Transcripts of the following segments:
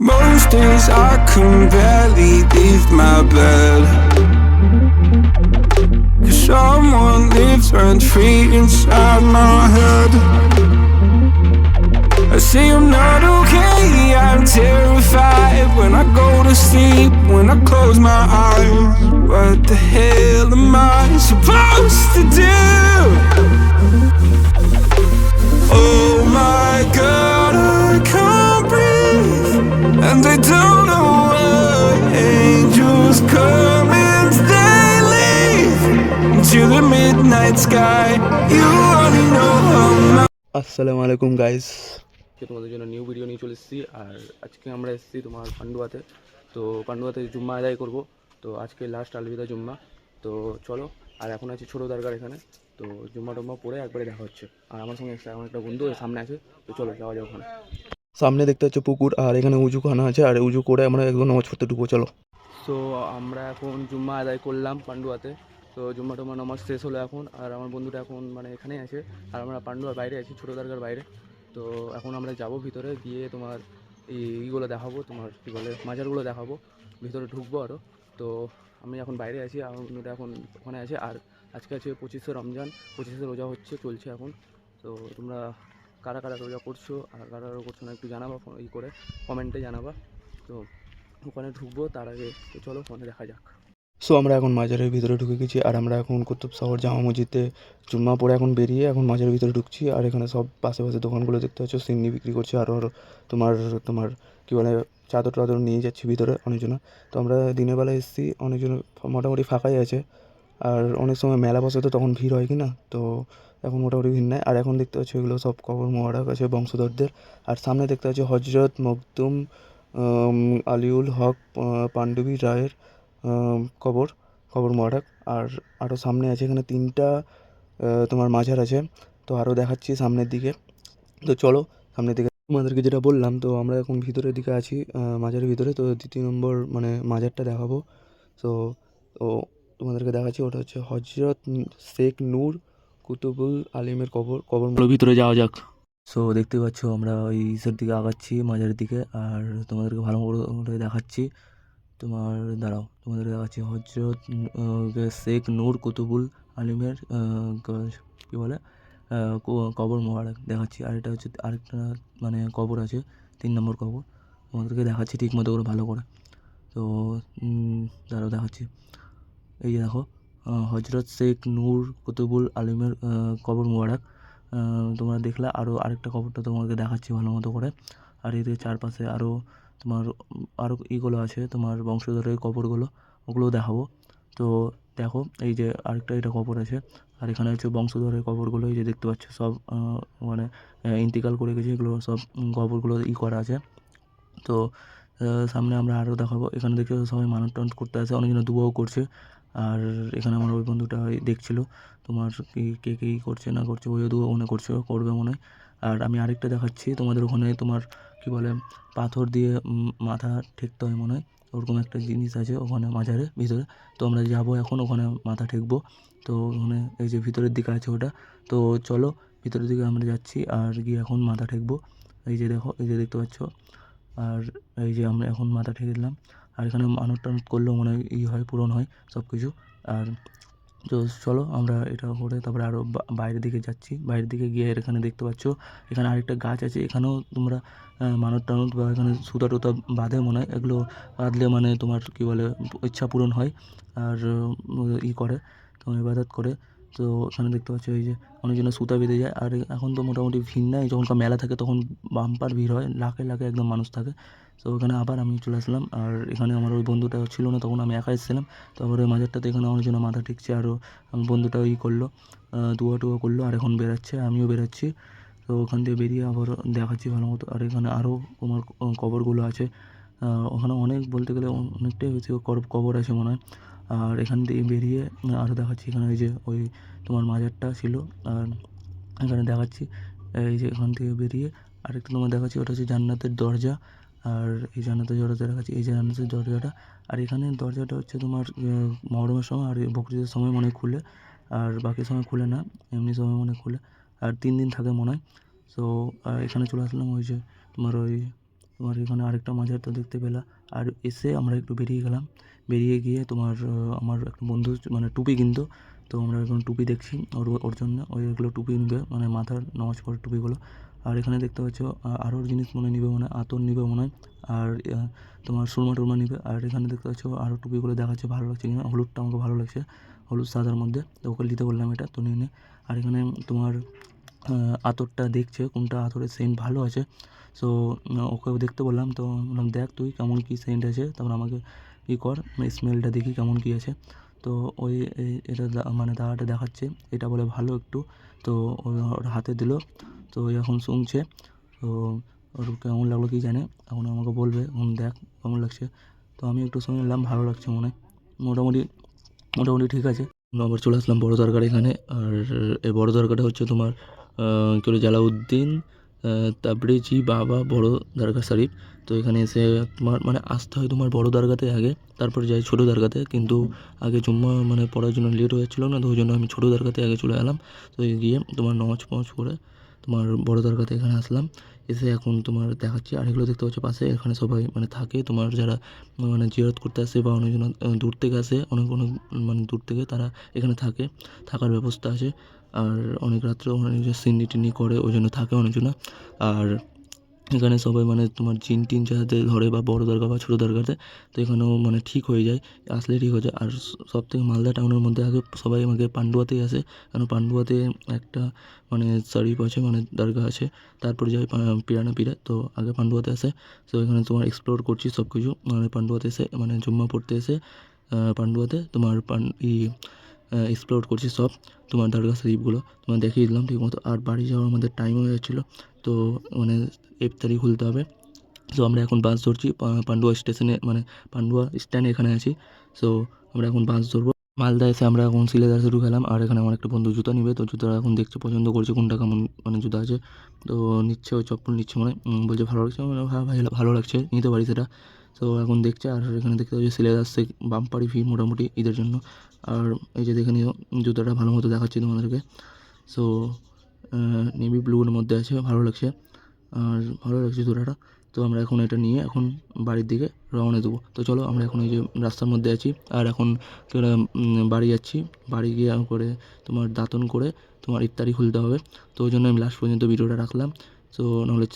Most days I can barely leave my bed, 'cause someone lives rent free inside my head. I say I'm not okay, I'm terrified when I go to sleep, when I close my eyes. What the hell am I supposed to do? Oh my God, I can't breathe, and I don't know why. Angels come and they leave into the midnight sky. You only know how much. আসসালামু আলাইকুম guys, তোমাদের জন্য new video নিয়ে চলে এসেছি। আর আজকে আমরা এসেছি তোমার পান্ডুয়াতে। তো পান্ডুয়াতে জুম্মা আদায় করব। তো আজকে লাস্ট আলবিদা জুম্মা। তো চলো, আর এখন আছে ছোটো দরকার এখানে। তো জুম্মা টুম্মা পরে একবারে দেখা হচ্ছে। আর আমার সঙ্গে এখন একটা বন্ধু সামনে আছে। তো চলো যাওয়া যাক ওখানে। সামনে দেখতে হচ্ছে পুকুর, আর এখানে উজুখানা আছে, আর উজু করে আমরা একদম নামাজ পড়তে ঢুকবো। চলো। তো আমরা এখন জুম্মা আদায় করলাম পান্ডুয়াতে। তো জুম্মা টুম্মা নামাজ শেষ হলো এখন। আর আমার বন্ধুটা এখন মানে এখানেই আছে, আর আমরা পান্ডুয়ার বাইরে আছি, ছোটো দরগার বাইরে। তো এখন আমরা যাব ভিতরে, গিয়ে তোমার এইগুলো দেখাবো, তোমার কী বলে মাজারগুলো দেখাবো, ভিতরে ঢুকবো আরও। তো আমি এখন বাইরে আছি, আমার বন্ধুটা এখন ওখানে আছে। আর আজকে আছে 25শে রমজান, 25শে রোজা চলছে এখন। তো তোমরা কারা কারা রোজা করছো আর কারা কারা করছো না একটু জানাবা, করে কমেন্টে জানাবা। তো ওখানে ঢুকবো, তার আগে তো চলো ওখানে দেখা যাক। সো আমরা এখন মাজারের ভিতরে ঢুকে গেছি, আর আমরা এখন কুতুব শহর জামা মসজিদে জুম্মা পরে এখন বেরিয়ে এখন মাজারের ভিতরে ঢুকছি। আর এখানে সব পাশে পাশে দোকানগুলো দেখতে পাচ্ছ, সিন্নি বিক্রি করছে, আরও তোমার তোমার কী বলে চাদর টাদর নিয়ে যাচ্ছি ভিতরে অনেকজন। তো আমরা দিনের বেলা এসেছি, অনেকজন মোটামুটি ফাঁকাই আছে। আর অনেক সময় মেলা বসে তো তখন ভিড় হয় কি না, তো এখন মোটামুটি ভিড় নেই। আর এখন দেখতে পাচ্ছি এগুলো সব কবর মোবারক আছে বংশধরদের। আর সামনে দেখতে পাচ্ছি হজরত মখদুম আলিউল হক পাণ্ডবী রায়ের কবর মোবারক। আর আরও সামনে আছে এখানে 3টা তোমার মাজার আছে। তো আরও দেখাচ্ছি সামনের দিকে। তো চলো সামনের দিকে। তোমাদেরকে যেটা বললাম, তো আমরা এখন ভিতরের দিকে আছি, মাজারের ভিতরে। তো 2 নম্বর মানে মাজারটা দেখাবো। তো তো তোমাদেরকে দেখাচ্ছি, ওটা হচ্ছে হজরত শেখ নূর কুতুবুল আলিমের কবর ভিতরে যাওয়া যাক। সো দেখতে পাচ্ছ আমরা ওই ইসের দিকে আগাচ্ছি, মাজারের দিকে। আর তোমাদেরকে ভালো করে দেখাচ্ছি। তোমার দাঁড়াও, তোমাদের দেখাচ্ছি হজরত শেখ নূর কুতুবুল আলিমের কী বলে কবর মোবারক দেখাচ্ছি। আর এটা হচ্ছে আরেকটা মানে কবর আছে, 3 নম্বর কবর। তোমাদেরকে দেখাচ্ছি ঠিক মতো করে ভালো করে। তো দাঁড়াও দেখাচ্ছি। এই যে দেখো, হজরত শেখ নূর কুতুবুল আলিমের কবর মোবারক তোমরা দেখলে। আরও আরেকটা কবরটা তোমাকে দেখাচ্ছি ভালো মতো করে। আর এদের চারপাশে আরও তোমার আরও ইগুলো আছে, তোমার বংশধরের কবরগুলো, ওগুলোও দেখাবো। তো দেখো, এই যে আরেকটা এটা কবর আছে। আর এখানে হচ্ছে বংশধরের কবরগুলো, এই যে দেখতে পাচ্ছ সব মানে ইন্তিকাল করে গেছে, এগুলো সব কবরগুলো করা আছে। তো সামনে আমরা আরও দেখাবো। এখানে দেখতে সবাই মানত টানত করতে আসে, অনেকজন দুয়াও করছে। আর এখানে আমার ওই বন্ধুটা দেখছিল তোমার কে কী করছে না করছে, ওই দুয়া মনে করছে করবে মনে হয়। আর আমি আরেকটা দেখাচ্ছি তোমাদের, ওখানে তোমার কী বলে পাথর দিয়ে মাথা ঠেকতে হয় মনে হয়, ওরকম একটা জিনিস আছে ওখানে মাজারের ভিতরে। তো আমরা যাবো এখন ওখানে মাথা ঠেকবো। তো ওখানে এই যে ভিতরের দিকে আছে ওটা। তো চলো ভিতরের দিকে আমরা যাচ্ছি, আর গিয়ে এখন মাথা ঠেকবো। এই যে দেখো, এই যে দেখতে পাচ্ছ। আর এই যে আমরা এখন মাথা ঠেকে দিলাম। আর এখানে মানত টানত করলেও মনে হয় হয়, পূরণ হয় সব কিছু। আর তো চলো আমরা এটা করে তারপরে আরও বাইরের দিকে যাচ্ছি। বাইরের দিকে গিয়ে এখানে দেখতে পাচ্ছ এখানে আরেকটা গাছ আছে, এখানেও তোমরা মানত টানত বা এখানে সুতা টুতা বাঁধে মনে হয়, এগুলো বাঁধলে মানে তোমার কী বলে ইচ্ছা পূরণ হয়। আর করে তোমার ইবাদত করে। তো এখানে দেখতে পাচ্ছ এই যে অনেকজনের সুতা বেঁধে যায়। আর এখন তো মোটামুটি ভিড় নাই, যখনকার মেলা থাকে তখন বাম্পার ভিড় হয়, লাখে লাখে একদম মানুষ থাকে। তো ওখানে আবার আমি চলে আসলাম। আর এখানে আমার ওই বন্ধুটা ছিল না, তখন আমি একা এসেছিলাম। তারপরে ওই মাজারটাতে এখানে অনেকজন মাথা ঠেকছে, আরও আমার বন্ধুটাও করলো, দুয়া টুয়া করলো। আর এখন বেরাচ্ছে, আমিও বেরাচ্ছি। তো ওখান থেকে বেরিয়ে আবার দেখাচ্ছি ভালো মতো। আর এখানে আরও তোমার কবরগুলো আছে, ওখানে অনেক বলতে গেলে অনেকটাই বেশি কবর আছে মনে হয়। আর এখান থেকে বেরিয়ে আরও দেখাচ্ছি, এখানে ওই যে ওই তোমার মাজারটা ছিল। আর এখানে দেখাচ্ছি এই যে এখান থেকে বেরিয়ে আরেকটা তোমার দেখাচ্ছি, ওটা হচ্ছে জান্নাতের দরজা। আর এই জান্নাতের দরজা দেখাচ্ছি, এই যে জান্নাতের দরজাটা। আর এখানে দরজাটা হচ্ছে তোমার মহরমের সময় আর বকরিদের সময় মনে হয় খুলে, আর বাকি সময় খুলে না, এমনি সময় মনে হয় খুলে। আর 3 দিন থাকে মনে হয়। সো এখানে চলে আসলাম ওই যে তোমার ওই তোমার এখানে আরেকটা মাজার তো দেখতে পেলা। আর এসে আমরা একটু বেরিয়ে গেলাম, বেরিয়ে গিয়ে তোমার আমার একটা বন্ধু মানে টুপি কিনতো, তো আমরা এখন টুপি দেখছি ওর ওর জন্য, ওইগুলো টুপি নিবে মানে মাথার নামাজ পড়ার টুপিগুলো। আর এখানে দেখতে পাচ্ছ আরও জিনিস মনে হয় নিবে, মনে হয় আতর নিবে মনে হয়, আর তোমার সুরমা টুরমা নিবে। আর এখানে দেখতে পাচ্ছ আরও টুপিগুলো দেখাচ্ছে ভালো লাগছে কিনা, হলুদটা আমাকে ভালো লাগছে, হলুদ সাদার মধ্যে, তো ওকে নিতে বললাম এটা, তো নিয়ে নে। আর এখানে তোমার আতরটা দেখছে কোনটা আতরের সেন্ট ভালো আছে, সো ওকে দেখতে বললাম, তো বললাম দেখ তুই কেমন কী সেন্ট আছে, তারপর আমাকে ই কর স্মেলটা দেখি কেমন কী আছে। তো ওই এটা মানে দাদাটা দেখাচ্ছে, এটা বলে ভালো একটু, তো ওর হাতে দিল, তো ওই এখন শুনছে, তো ওর কেমন লাগলো কী জানে, এখন আমাকে বলবে, এখন দেখ কেমন লাগছে। তো আমি একটু শুনে নিলাম, ভালো লাগছে মনে হয়, মোটামুটি মোটামুটি ঠিক আছে। আবার চলে আসলাম বড় দরগার এখানে। আর এই বড় দরগাটা হচ্ছে তোমার কী বলে জালাউদ্দিন তাবরেজি বাবা বড় দরগা শরীফ। তো এখানে এসে তোমার মানে আসতে হয় তোমার বড় দরগাতে আগে, তারপর যাই ছোটো দরগাতে, কিন্তু আগে জুম্মা মানে পড়ার জন্য লেট হয়ে যাচ্ছিলো না, তো ওই জন্য আমি ছোটো দরগাতে আগে চলে এলাম। তো গিয়ে তোমার নামাজ ফামাজ করে তোমার বড় দরগাতে এখানে আসলাম, এসে এখন তোমার দেখাচ্ছি। আর এগুলো দেখতে পাচ্ছ পাশে, এখানে সবাই মানে থাকে তোমার যারা মানে জিয়ারত করতে আসে, বা অনেকজন দূর থেকে আসে, অনেক অনেক মানে দূর থেকে তারা এখানে থাকে, থাকার ব্যবস্থা আছে। আর অনেক রাত্রে অনেক সিন্নি টিন্নি করে, ওই জন্য থাকে অনেকজন। আর এখানে সবাই মানে তোমার জিন টিন যাতে ধরে বা বড় দরগা বা ছোটো দরগাতে, তো এখানেও মানে ঠিক হয়ে যায়, আসলে ঠিক হয়ে যায়। আর সব থেকে মালদা টাউনের মধ্যে আগে সবাই আমাকে পান্ডুয়াতেই আসে, কারণ পান্ডুয়াতে একটা মানে শরীফ আছে মানে দরগা আছে, তারপরে যাই পিরানা পীরে, তো আগে পান্ডুয়াতে আসে। তো এখানে তোমার এক্সপ্লোর করছি সব কিছু, মানে পান্ডুয়াতে এসে মানে জুম্মা পড়তে এসে পান্ডুয়াতে তোমার এক্সপ্লোর করছি সব তোমার দরগা শরীফগুলো তোমার দেখিয়ে দিলাম ঠিক মতো। আর বাড়ি যাওয়ার আমাদের টাইম হয়ে যাচ্ছিলো, তো মানে ইফতারি খুলতে হবে। সো আমরা এখন বাস ধরছি পান্ডুয়া স্টেশনে, মানে পান্ডুয়া স্ট্যান্ডে এখানে আছি। সো আমরা এখন বাস ধরবো। মালদা এসে আমরা এখন সিলেদার শুরু খেলাম। আর এখানে আমার একটা বন্ধু জুতা নিবে, তো জুতা এখন দেখছে, পছন্দ করছে কোনটা কেমন মানে জুতা আছে, তো নিচ্ছে, ওই চপ্পল নিচ্ছে মানে বলছে ভালো লাগছে, মানে হ্যাঁ ভাই ভালো লাগছে, নিতে পারি সেটা। তো এখন দেখছে। আর এখানে দেখতে পাচ্ছি সিলেদার সে বাম্পারি ভিড় মোটামুটি ঈদের জন্য। আর এই যে দেখে নিও জুতাটা ভালো মতো দেখাচ্ছি তোমাদেরকে। সো নেভি ব্লুর মধ্যে আছে, ভালো লাগছে, আর ভালো লাগছে জুতাটা। তো আমরা এখন এটা নিয়ে এখন বাড়ির দিকে রওনা দেবো। তো চলো আমরা এখন এই যে রাস্তার মধ্যে আছি, আর এখন বাড়ি যাচ্ছি। বাড়ি গিয়ে করে তোমার দাঁতন করে তোমার ইফতারি খুলতে হবে, তো ওই জন্য আমি লাস্ট পর্যন্ত ভিডিওটা রাখলাম, সো নাহলে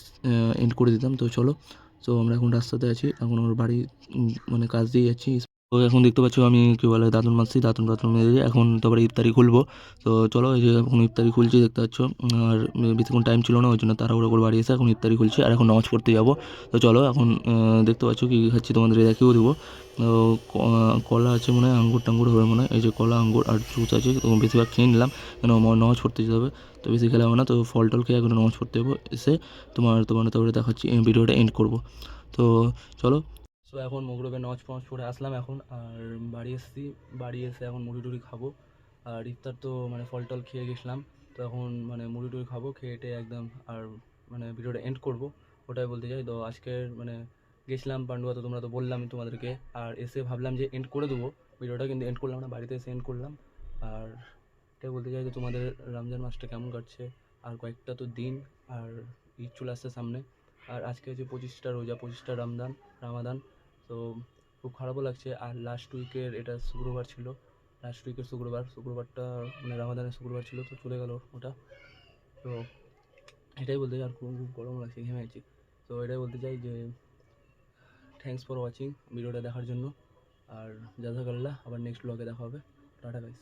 এন্ড করে দিতাম। তো চলো, তো আমরা এখন রাস্তাতে আছি, এখন আমার বাড়ি মানে কাজ দিয়ে যাচ্ছি। তো এখন দেখতে পাচ্ছ আমি কী বলে দাঁতন মাজছি, দাঁতন মেজে এখন তারপরে ইফতারি খুলবো। তো চলো এই যে এখন ইফতারি খুলছি দেখতে পাচ্ছ। আর বেশিক্ষণ টাইম ছিল না, ওই জন্য তাড়াহুড়ো করে বাড়ি এসে এখন ইফতারি খুলছি, আর এখন নামাজ পড়তে যাবো। তো চলো এখন দেখতে পাচ্ছ কী খাচ্ছি তোমাদের দেখিয়েও দেবো। তো কলা আছে মনে হয়, আঙ্গুর টাঙ্গুর হবে মনে হয়, এই যে কলা আঙ্গুর আর জুস আছে, তো বেশিরভাগ খেয়ে নিলাম, কেন আমার নামাজ পড়তে যেতে হবে, তো বেশি খেলে হবে না। তো ফল টল খেয়ে এখন নামাজ পড়তে যাবো, এসে তারপরে দেখাচ্ছি ভিডিওটা এন্ড করবো। তো চলো। সো এখন মগরবের নামাজ ফামাজ পড়ে আসলাম এখন, আর বাড়ি এসেছি, বাড়ি এসে এখন মুড়ি টুড়ি খাবো। আর ইফতার তো মানে ফল টল খেয়ে গেছিলাম, তো এখন মানে মুড়ি টুড়ি খাবো, খেয়ে টেয়ে একদম আর মানে ভিডিওটা এন্ড করবো, ওটাই বলতে চাই। তো আজকের মানে গেছিলাম পান্ডুয়া, তো তোমরা তো বললামই তোমাদেরকে, আর এসে ভাবলাম যে এন্ড করে দেবো ভিডিওটা, কিন্তু এন্ড করলাম না, বাড়িতে এসে এন্ড করলাম। আর এটাই বলতে চাই যে তোমাদের রমজান মাসটা কেমন কাটছে, আর কয়েকটা তো দিন, আর ঈদ চলে আসছে সামনে। আর আজকে হচ্ছে 25টা রোজা, 25টা রামাদান। তো খুব খারাপও লাগছে। আর লাস্ট উইকের এটা শুক্রবার ছিল, লাস্ট উইকের শুক্রবারটা মানে রামাদানের শুক্রবার ছিল, তো চলে গেল ওটা। তো এটাই বলতে চাই, আর খুব খুব গরম লাগছে, ঘেমে আছি। তো এটাই বলতে চাই যে থ্যাঙ্কস ফর ওয়াচিং ভিডিওটা দেখার জন্য। আর জাযাকাল্লাহ, আবার নেক্সট ব্লগে দেখা হবে। Tata guys.